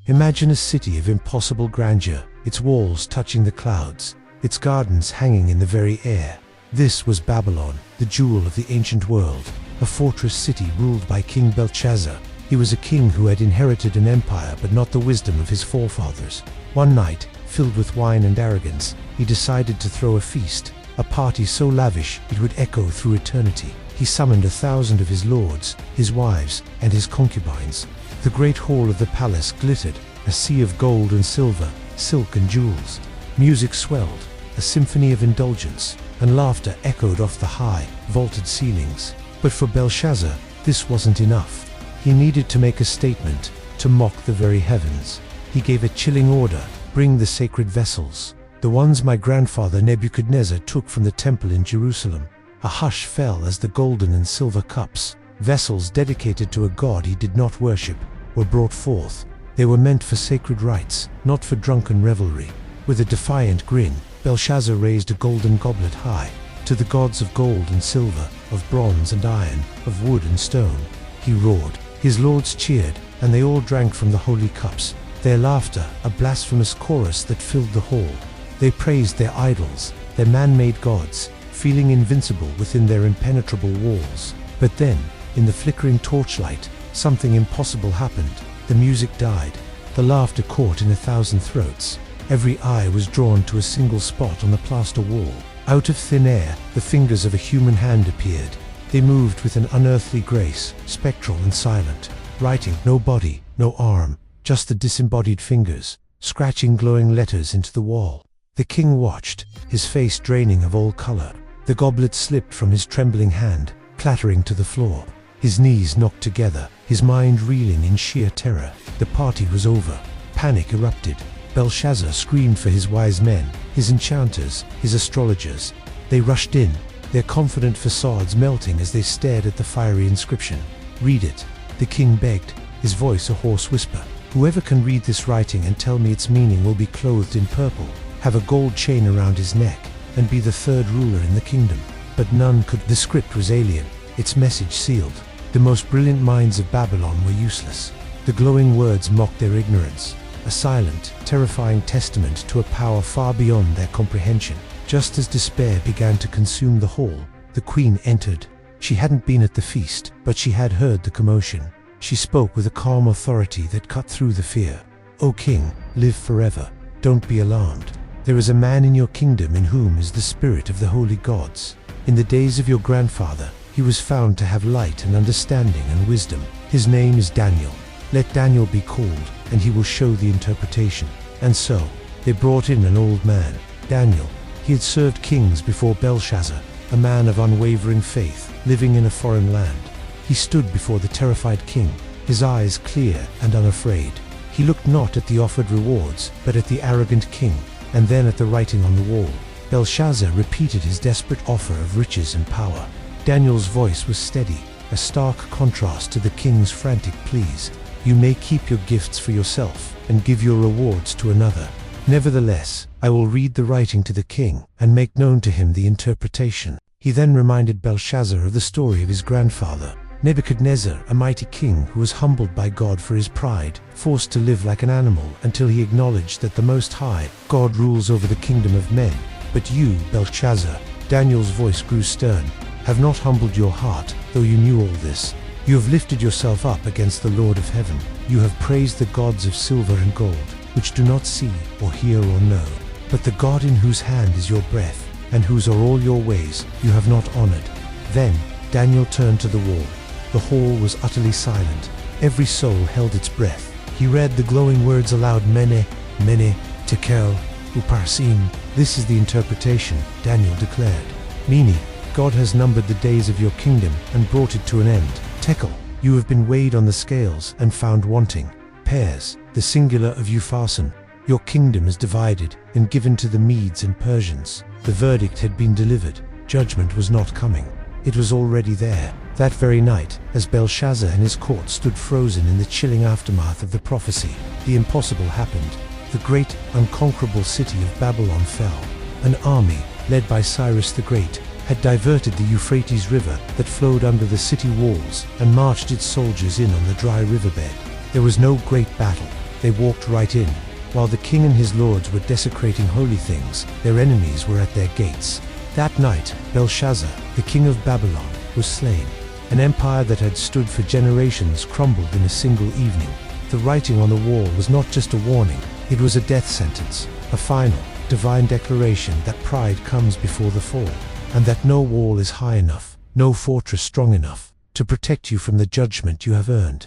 Imagine a city of impossible grandeur, its walls touching the clouds, its gardens hanging in the very air. This was Babylon, the jewel of the ancient world, a fortress city ruled by King Belshazzar. He was a king who had inherited an empire but not the wisdom of his forefathers. One night, filled with wine and arrogance, he decided to throw a feast, a party so lavish it would echo through eternity. He summoned 1,000 of his lords, his wives, and his concubines. The great hall of the palace glittered, a sea of gold and silver, silk and jewels. Music swelled, a symphony of indulgence, and laughter echoed off the high, vaulted ceilings. But for Belshazzar, this wasn't enough. He needed to make a statement, to mock the very heavens. He gave a chilling order: bring the sacred vessels, the ones my grandfather Nebuchadnezzar took from the temple in Jerusalem. A hush fell as the golden and silver cups, vessels dedicated to a god he did not worship, were brought forth. They were meant for sacred rites, not for drunken revelry. With a defiant grin, Belshazzar raised a golden goblet high, to the gods of gold and silver, of bronze and iron, of wood and stone. He roared. His lords cheered, and they all drank from the holy cups, their laughter a blasphemous chorus that filled the hall. They praised their idols, their man-made gods, feeling invincible within their impenetrable walls. But then, in the flickering torchlight, something impossible happened. The music died. The laughter caught in 1,000 throats. Every eye was drawn to a single spot on the plaster wall. Out of thin air, the fingers of a human hand appeared. They moved with an unearthly grace, spectral and silent, writing no body, no arm, just the disembodied fingers, scratching glowing letters into the wall. The king watched, his face draining of all color. The goblet slipped from his trembling hand, clattering to the floor. His knees knocked together, his mind reeling in sheer terror. The party was over. Panic erupted. Belshazzar screamed for his wise men, his enchanters, his astrologers. They rushed in, their confident facades melting as they stared at the fiery inscription. "Read it," the king begged, his voice a hoarse whisper. "Whoever can read this writing and tell me its meaning will be clothed in purple, have a gold chain around his neck, and be the third ruler in the kingdom." But none could. The script was alien, its message sealed. The most brilliant minds of Babylon were useless. The glowing words mocked their ignorance, a silent, terrifying testament to a power far beyond their comprehension. Just as despair began to consume the hall, the queen entered. She hadn't been at the feast, but she had heard the commotion. She spoke with a calm authority that cut through the fear. "O king, live forever. Don't be alarmed. There is a man in your kingdom in whom is the spirit of the holy gods. In the days of your grandfather, he was found to have light and understanding and wisdom. His name is Daniel. Let Daniel be called, and he will show the interpretation." And so, they brought in an old man, Daniel. He had served kings before Belshazzar, a man of unwavering faith, living in a foreign land. He stood before the terrified king, his eyes clear and unafraid. He looked not at the offered rewards, but at the arrogant king, and then at the writing on the wall. Belshazzar repeated his desperate offer of riches and power. Daniel's voice was steady, a stark contrast to the king's frantic pleas. "You may keep your gifts for yourself, and give your rewards to another. Nevertheless, I will read the writing to the king, and make known to him the interpretation." He then reminded Belshazzar of the story of his grandfather, Nebuchadnezzar, a mighty king who was humbled by God for his pride, forced to live like an animal until he acknowledged that the Most High, God, rules over the kingdom of men. "But you, Belshazzar," Daniel's voice grew stern, "have not humbled your heart, though you knew all this. You have lifted yourself up against the Lord of heaven. You have praised the gods of silver and gold, which do not see or hear or know. But the God in whose hand is your breath, and whose are all your ways, you have not honored." Then Daniel turned to the wall. The hall was utterly silent. Every soul held its breath. He read the glowing words aloud: MENE, MENE, TEKEL, PARSIN. "This is the interpretation," Daniel declared. "MENE, God has numbered the days of your kingdom and brought it to an end. TEKEL, you have been weighed on the scales and found wanting. PARSIN, the singular of you PARSIN, your kingdom is divided and given to the Medes and Persians." The verdict had been delivered. Judgment was not coming. It was already there. That very night, as Belshazzar and his court stood frozen in the chilling aftermath of the prophecy, the impossible happened. The great, unconquerable city of Babylon fell. An army, led by Cyrus the Great, had diverted the Euphrates River that flowed under the city walls and marched its soldiers in on the dry riverbed. There was no great battle, They walked right in. While the king and his lords were desecrating holy things, their enemies were at their gates. That night, Belshazzar, the king of Babylon, was slain. An empire that had stood for generations crumbled in a single evening. The writing on the wall was not just a warning, it was a death sentence, a final, divine declaration that pride comes before the fall, and that no wall is high enough, no fortress strong enough, to protect you from the judgment you have earned.